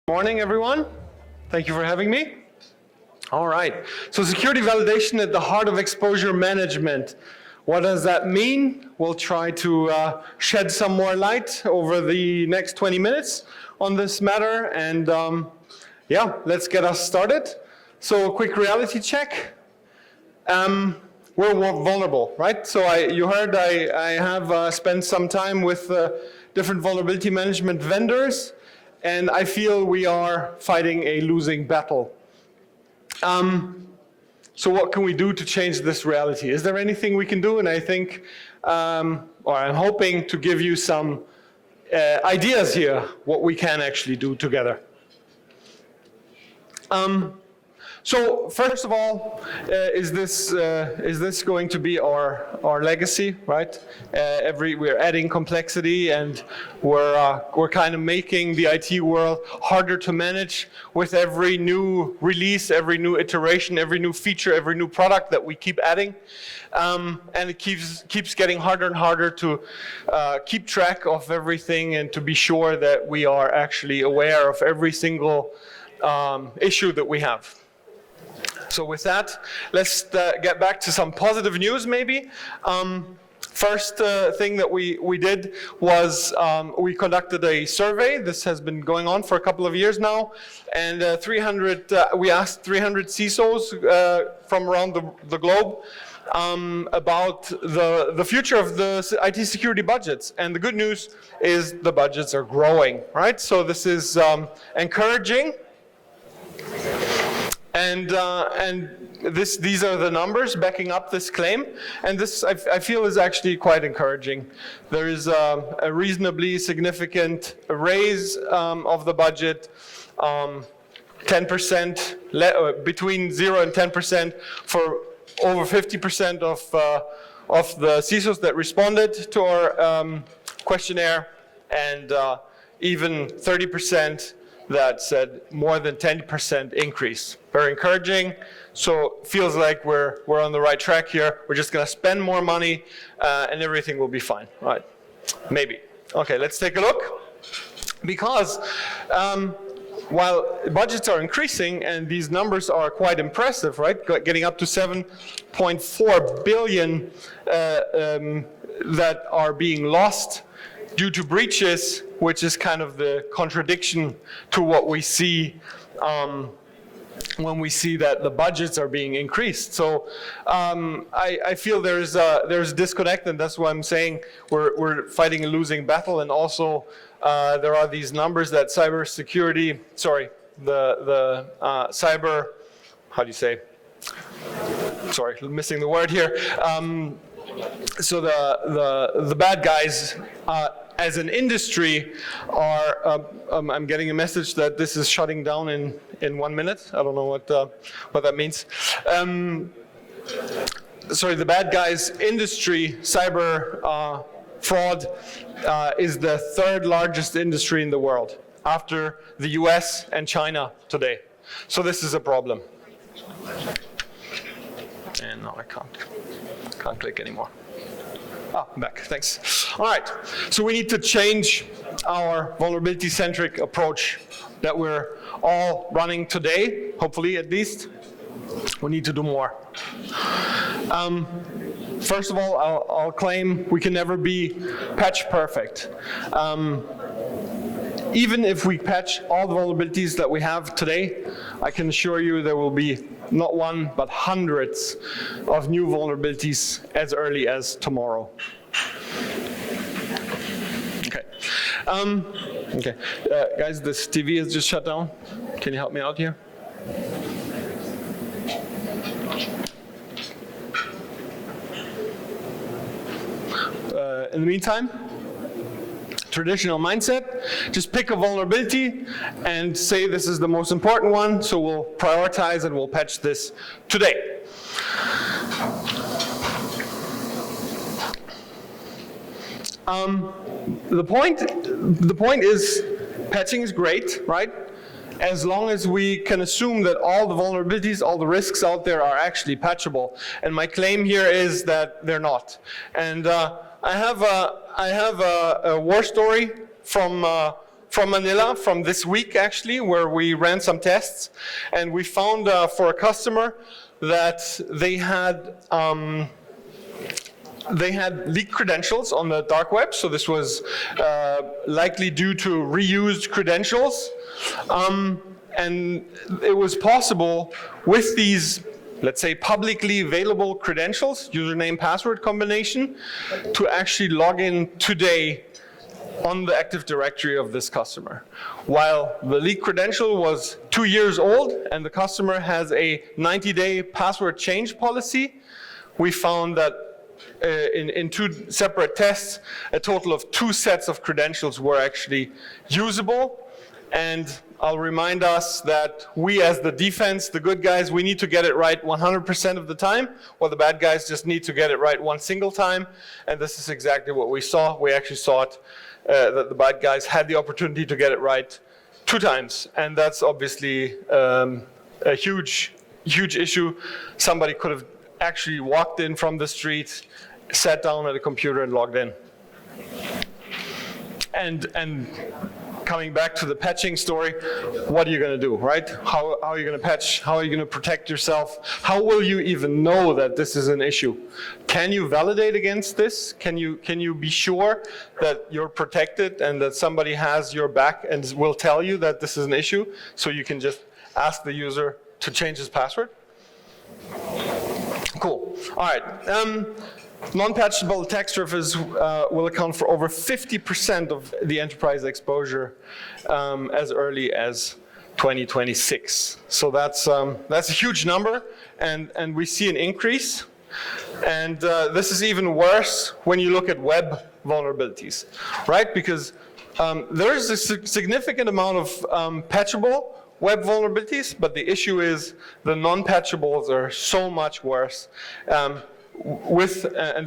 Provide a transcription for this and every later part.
Morning, everyone. Thank you for having me. All right. So security validation at the heart of exposure management. What does that mean? We'll try to shed some more light over the next 20 minutes on this matter. And yeah, let's get us started. So a quick reality check. We're vulnerable, right? So you heard I have spent some time with different vulnerability management vendors, and I feel we are fighting a losing battle. So what can we do to change this reality? Is there anything we can do? And I think, or I'm hoping to give you some ideas here, what we can actually do together. So first of all, is this going to be our legacy, right? We're adding complexity, and we're kind of making the IT world harder to manage with every new release, every new iteration, every new feature, every new product that we keep adding, and it keeps getting harder and harder to keep track of everything and to be sure that we are actually aware of every single issue that we have. So with that, let's get back to some positive news maybe. First thing that we did was we conducted a survey. This has been going on for a couple of years now, and we asked 300 CISOs from around the globe about the future of the IT security budgets. And the good news is the budgets are growing, right? So this is encouraging. And these are the numbers backing up this claim, and this I feel is actually quite encouraging. There is a reasonably significant raise of the budget, 10%, between 0 and 10% for over 50% of the CISOs that responded to our questionnaire, and even 30% that said more than 10% increase. Very encouraging. So feels like we're on the right track here. We're just going to spend more money and everything will be fine, right? Maybe. Okay, let's take a look. Because while budgets are increasing and these numbers are quite impressive, right? Getting up to 7.4 billion that are being lost due to breaches, which is kind of the contradiction to what we see when we see that the budgets are being increased. So I feel there's a disconnect, and that's why I'm saying we're fighting a losing battle. And also there are these numbers that cyber, how do you say? Sorry, missing the word here. So the bad guys as an industry are, I'm getting a message that this is shutting down in 1 minute. I don't know what that means. Sorry, the bad guys industry, cyber fraud, is the third largest industry in the world after the US and China today. So this is a problem. And now I can't click anymore. Ah, I'm back, thanks. All right, so we need to change our vulnerability-centric approach that we're all running today, hopefully at least. We need to do more. First of all, I'll claim we can never be patch perfect. Even if we patch all the vulnerabilities that we have today, I can assure you there will be not one, but hundreds of new vulnerabilities as early as tomorrow. Okay. Okay. Guys, this TV is just shut down. Can you help me out here? In the meantime, traditional mindset, just pick a vulnerability and say this is the most important one, so we'll prioritize and we'll patch this today. The point is, patching is great, right? As long as we can assume that all the vulnerabilities, all the risks out there are actually patchable. And my claim here is that they're not. And I have a war story from from Manila, from this week actually, where we ran some tests, and we found for a customer that they had leaked credentials on the dark web, so this was likely due to reused credentials, and it was possible with these, let's say, publicly available credentials, username, password combination, to actually log in today on the Active Directory of this customer. While the leaked credential was 2 years old and the customer has a 90-day password change policy, we found that in 2 separate tests, a total of 2 sets of credentials were actually usable. And I'll remind us that we, as the defense, the good guys, we need to get it right 100% of the time, while the bad guys just need to get it right one single time. And this is exactly what we saw. We actually saw it, that the bad guys had the opportunity to get it right 2 times. And that's obviously a huge, huge issue. Somebody could have actually walked in from the street, sat down at a computer and logged in. And coming back to the patching story, what are you going to do, right? How are you going to patch? How are you going to protect yourself? How will you even know that this is an issue? Can you validate against this? Can you be sure that you're protected and that somebody has your back and will tell you that this is an issue, so you can just ask the user to change his password? Cool. All right. Non-patchable attack surface will account for over 50% of the enterprise exposure as early as 2026. So that's a huge number, and we see an increase. And this is even worse when you look at web vulnerabilities, right? Because there is a significant amount of patchable web vulnerabilities, but the issue is the non-patchables are so much worse. And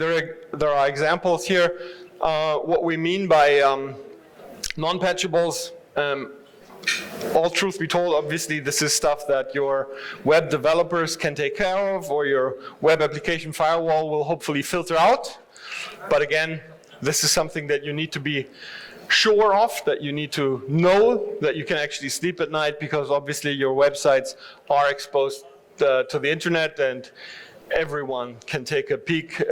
there are examples here. What we mean by non-patchables, all truth be told, obviously this is stuff that your web developers can take care of, or your web application firewall will hopefully filter out. But again, this is something that you need to be sure of, that you need to know that you can actually sleep at night, because obviously your websites are exposed to the internet, and everyone can take a peek,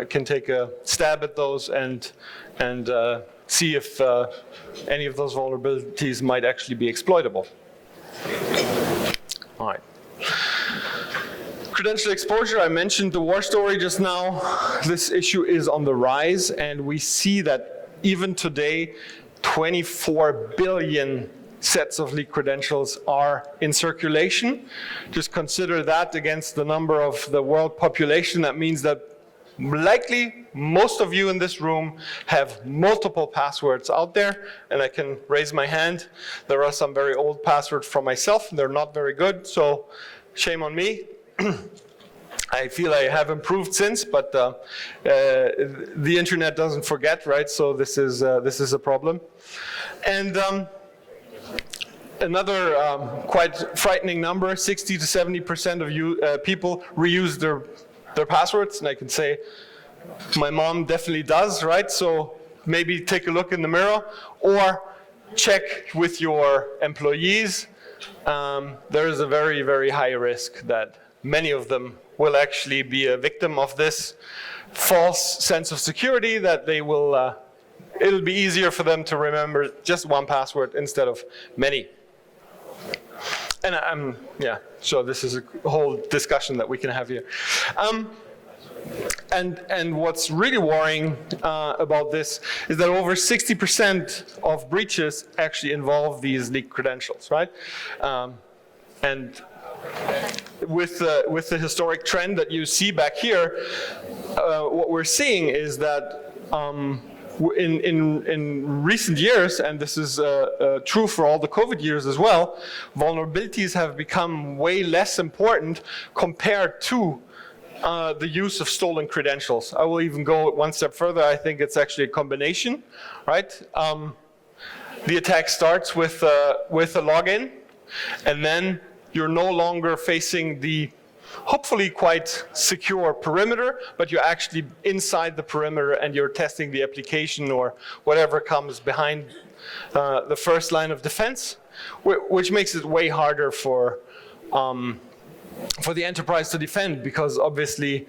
can take a stab at those and see if any of those vulnerabilities might actually be exploitable. All right. Credential exposure, I mentioned the war story just now. This issue is on the rise, and we see that even today, 24 billion sets of leaked credentials are in circulation. Just consider that against the number of the world population. That means that likely most of you in this room have multiple passwords out there, and I can raise my hand. There are some very old passwords from myself, and they're not very good, so shame on me. I feel I have improved since, but the internet doesn't forget, right? So this is a problem. And another quite frightening number, 60 to 70% of people reuse their passwords, and I can say my mom definitely does, right? So maybe take a look in the mirror, or check with your employees. There is a very, very high risk that many of them will actually be a victim of this false sense of security, that they will, it'll be easier for them to remember just one password instead of many. And yeah, so this is a whole discussion that we can have here. And what's really worrying about this is that over 60% of breaches actually involve these leaked credentials, right? And with the historic trend that you see back here, what we're seeing is that in recent years, and this is true for all the COVID years as well, vulnerabilities have become way less important compared to the use of stolen credentials. I will even go one step further. I think it's actually a combination, right? The attack starts with a login, and then you're no longer facing the hopefully quite secure perimeter, but you're actually inside the perimeter and you're testing the application or whatever comes behind the first line of defense, which makes it way harder for the enterprise to defend, because obviously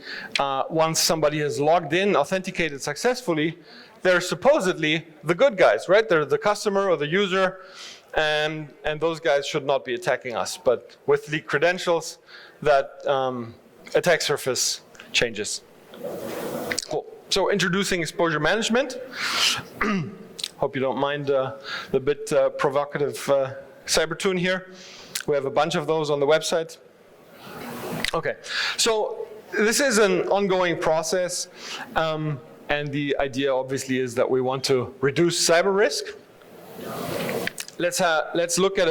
once somebody has logged in, authenticated successfully, they're supposedly the good guys, right? They're the customer or the user, and those guys should not be attacking us. But with leaked credentials, that attack surface changes. Cool. So introducing exposure management. Hope you don't mind the bit provocative cyber tune here. We have a bunch of those on the website. Okay, so this is an ongoing process, and the idea obviously is that we want to reduce cyber risk. Let's look at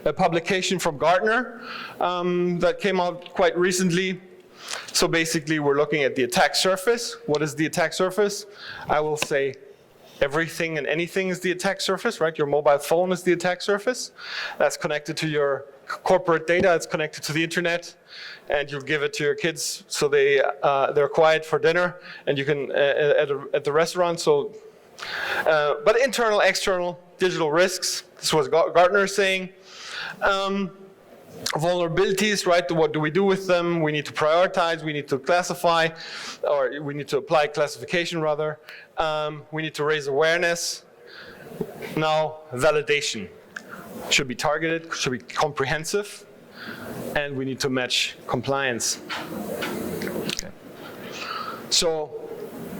a publication from Gartner that came out quite recently. So basically we're looking at the attack surface. What is the attack surface? I will say everything and anything is the attack surface, right? Your mobile phone is the attack surface. That's connected to your corporate data, it's connected to the internet, and you give it to your kids so they're quiet for dinner, and you can at the restaurant. So, but internal, external, digital risks. This was Gartner saying. Vulnerabilities, right? What do we do with them? We need to prioritize, we need to classify, or we need to apply classification rather. We need to raise awareness. Now, validation should be targeted, should be comprehensive, and we need to match compliance. Okay. So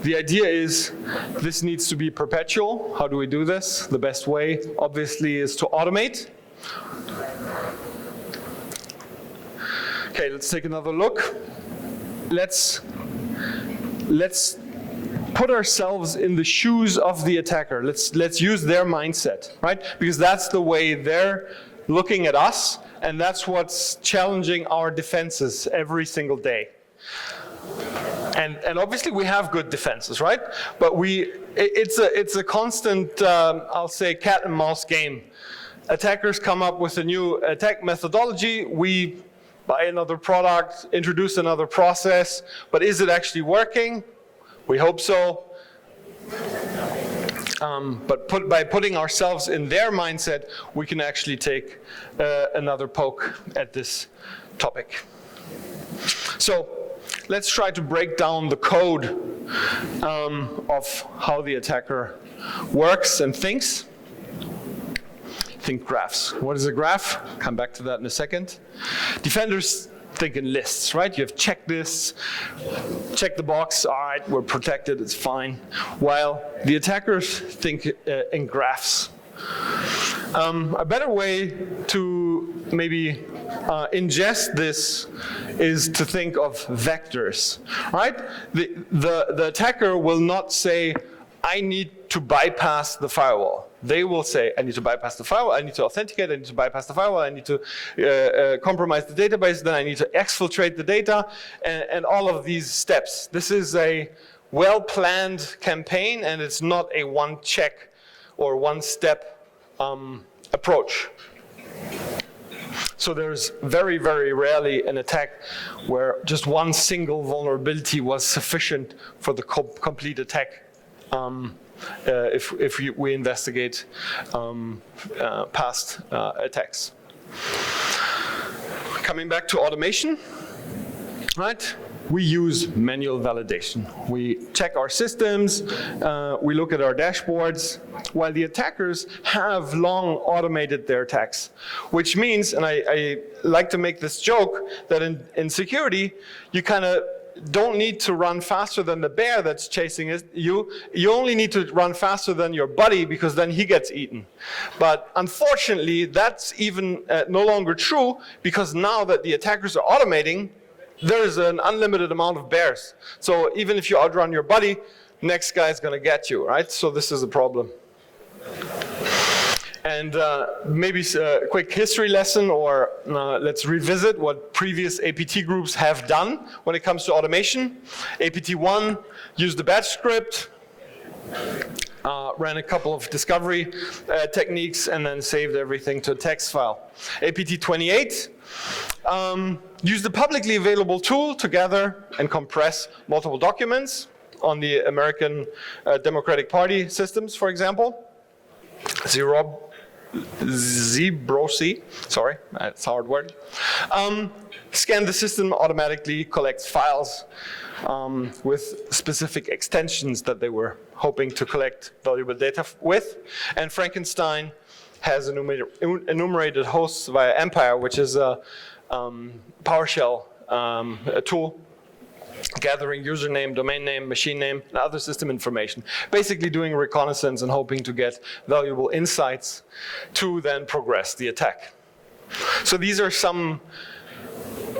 the idea is this needs to be perpetual. How do we do this? The best way, obviously, is to automate. Okay, let's take another look. Let's put ourselves in the shoes of the attacker. Let's use their mindset, right? Because that's the way they're looking at us, and that's what's challenging our defenses every single day. And obviously we have good defenses, right? But it's a constant, I'll say, cat and mouse game. Attackers come up with a new attack methodology. We buy another product, introduce another process, but is it actually working? We hope so. But by putting ourselves in their mindset, we can actually take another poke at this topic. So let's try to break down the code of how the attacker works and thinks. Think graphs. What is a graph? Come back to that in a second. Defenders think in lists, right? You have checklists, check the box, all right, we're protected, it's fine. While the attackers think in graphs. A better way to maybe ingest this is to think of vectors, right? The attacker will not say, I need to bypass the firewall. They will say, I need to bypass the firewall, I need to authenticate, I need to bypass the firewall, I need to compromise the database, then I need to exfiltrate the data, and all of these steps. This is a well-planned campaign, and it's not a one-check or one-step approach. So there's very, very rarely an attack where just one single vulnerability was sufficient for the complete attack. If we investigate past attacks. Coming back to automation, right? We use manual validation. We check our systems, we look at our dashboards, while the attackers have long automated their attacks. Which means, and I like to make this joke, that in security, you kind of don't need to run faster than the bear that's chasing you. You only need to run faster than your buddy, because then he gets eaten. But unfortunately, that's even no longer true, because now that the attackers are automating, there's an unlimited amount of bears. So even if you outrun your buddy, next guy is going to get you, right? So this is a problem. And maybe a quick history lesson, or let's revisit what previous APT groups have done when it comes to automation. APT1 used the batch script. ran a couple of discovery techniques, and then saved everything to a text file. APT28 used a publicly available tool to gather and compress multiple documents on the American Democratic Party systems, for example. Zebrosi, sorry, that's a hard word. Scan the system automatically collects files with specific extensions that they were hoping to collect valuable data with. And Frankenstein has enumerated hosts via Empire, which is a PowerShell a tool gathering username, domain name, machine name, and other system information. Basically doing reconnaissance and hoping to get valuable insights to then progress the attack. So these are some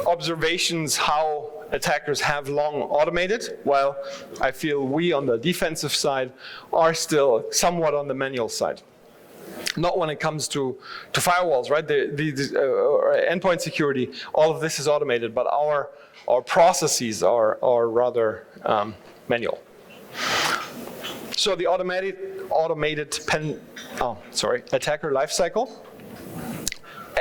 observations how attackers have long automated, while I feel we on the defensive side are still somewhat on the manual side. Not when it comes to firewalls, right? The endpoint security, all of this is automated, but our processes are rather manual. So the automated attacker lifecycle.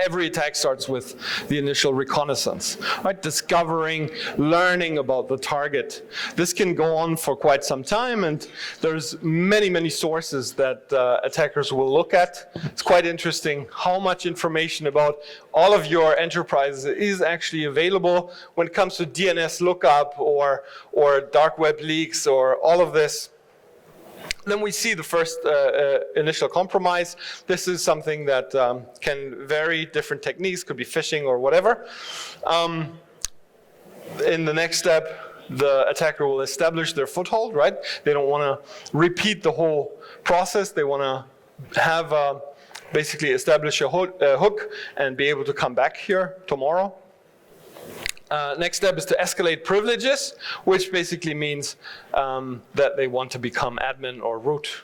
Every attack starts with the initial reconnaissance, right? Discovering, learning about the target. This can go on for quite some time, and there's many sources that attackers will look at. It's quite interesting how much information about all of your enterprises is actually available when it comes to DNS lookup or dark web leaks or all of this. Then we see the first initial compromise. This is something that can vary, different techniques, could be phishing or whatever. In the next step, the attacker will establish their foothold, right? They don't want to repeat the whole process. They want to have basically establish a hook and be able to come back here tomorrow. Next step is to escalate privileges, which basically means that they want to become admin or root.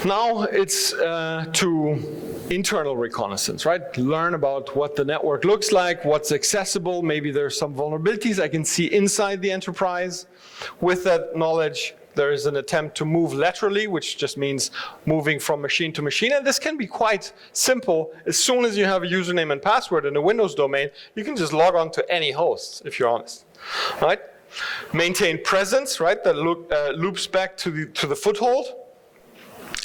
Now it's to internal reconnaissance, right? Learn about what the network looks like, what's accessible. Maybe there's some vulnerabilities I can see inside the enterprise. With that knowledge, there is an attempt to move laterally, which just means moving from machine to machine. And this can be quite simple. As soon as you have a username and password in a Windows domain, you can just log on to any host, if you're honest, right? Maintain presence, right? That loops back to the foothold.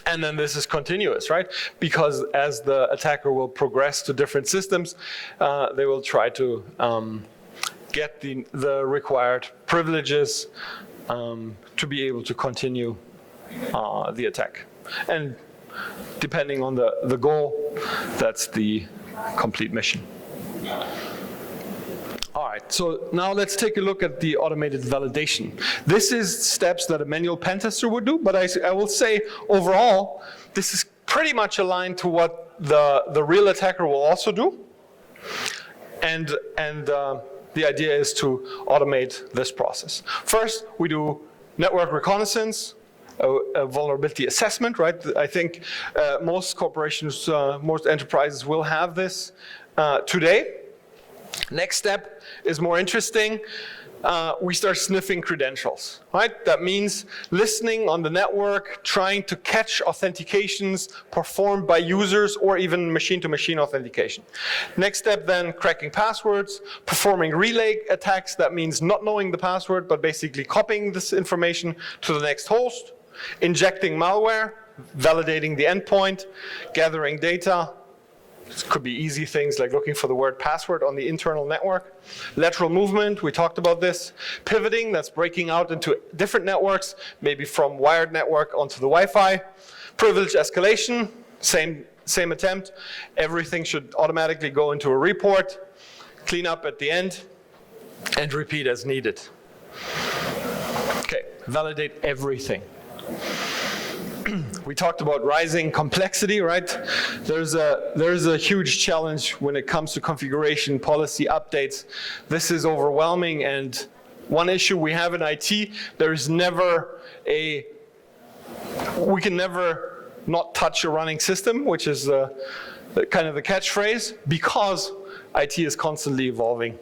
And then this is continuous, right? Because as the attacker will progress to different systems, they will try to get the required privileges to be able to continue the attack. And depending on the goal, that's the complete mission. All right, so now let's take a look at the automated validation. This is steps that a manual pen tester would do, but I will say overall, this is pretty much aligned to what the real attacker will also do. And the idea is to automate this process. First, we do network reconnaissance, a vulnerability assessment, right? I think most corporations, most enterprises will have this today. Next step is more interesting. We start sniffing credentials, right? That means listening on the network, trying to catch authentications performed by users or even machine-to-machine authentication. Next step then, cracking passwords, performing relay attacks. That means not knowing the password, but basically copying this information to the next host, injecting malware, validating the endpoint, gathering data. This could be easy things like looking for the word password on the internal network. Lateral movement, we talked about this. Pivoting, that's breaking out into different networks, maybe from wired network onto the Wi-Fi. Privilege escalation, same attempt. Everything should automatically go into a report, clean up at the end, and repeat as needed. Okay, validate everything. We talked about rising complexity, right? There's a huge challenge when it comes to configuration, policy updates. This is overwhelming, and one issue we have in IT, there's never we can never not touch a running system, which is kind of the catchphrase, because IT is constantly evolving.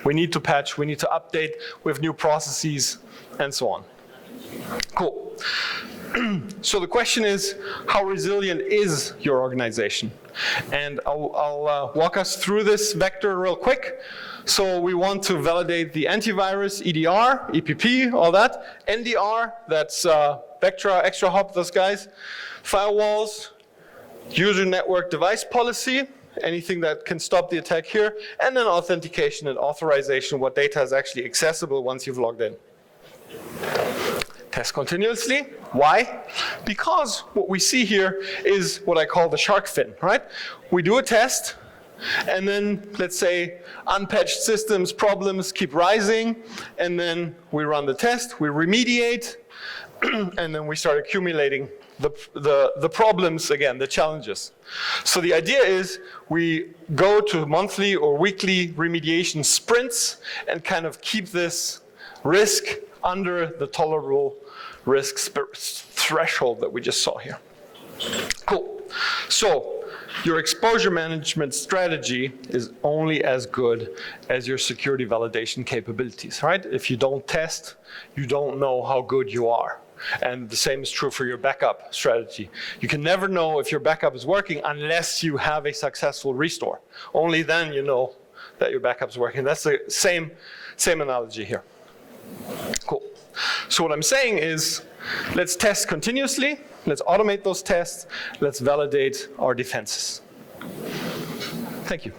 We need to patch, we need to update with new processes, and so on. Cool. So the question is, how resilient is your organization? And I'll walk us through this vector real quick. So we want to validate the antivirus, EDR, EPP, all that. NDR, that's Vectra, Extra Hop, those guys. Firewalls, user network device policy, anything that can stop the attack here. And then authentication and authorization, what data is actually accessible once you've logged in. Test continuously. Why? Because what we see here is what I call the shark fin, right? We do a test, and then let's say unpatched systems problems keep rising, and then we run the test, we remediate, and then we start accumulating the problems again, the challenges. So the idea is we go to monthly or weekly remediation sprints and kind of keep this risk under the tolerable risk threshold that we just saw here. Cool. So your exposure management strategy is only as good as your security validation capabilities, right? If you don't test, you don't know how good you are. And the same is true for your backup strategy. You can never know if your backup is working unless you have a successful restore. Only then you know that your backup is working. That's the same analogy here. Cool. So what I'm saying is, let's test continuously, let's automate those tests, let's validate our defenses. Thank you.